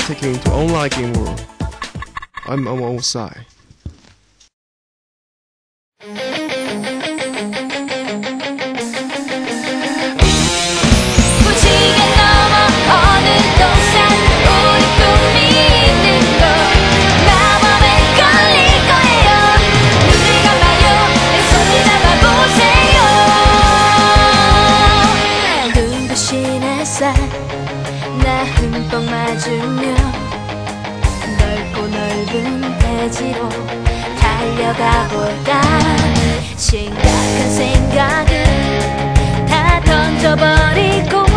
taking to unliking world. I'm outside. 나 흠뻑 맞으며 넓고 넓은 대지로 달려가 볼까. 심각한 생각은 다 던져버리고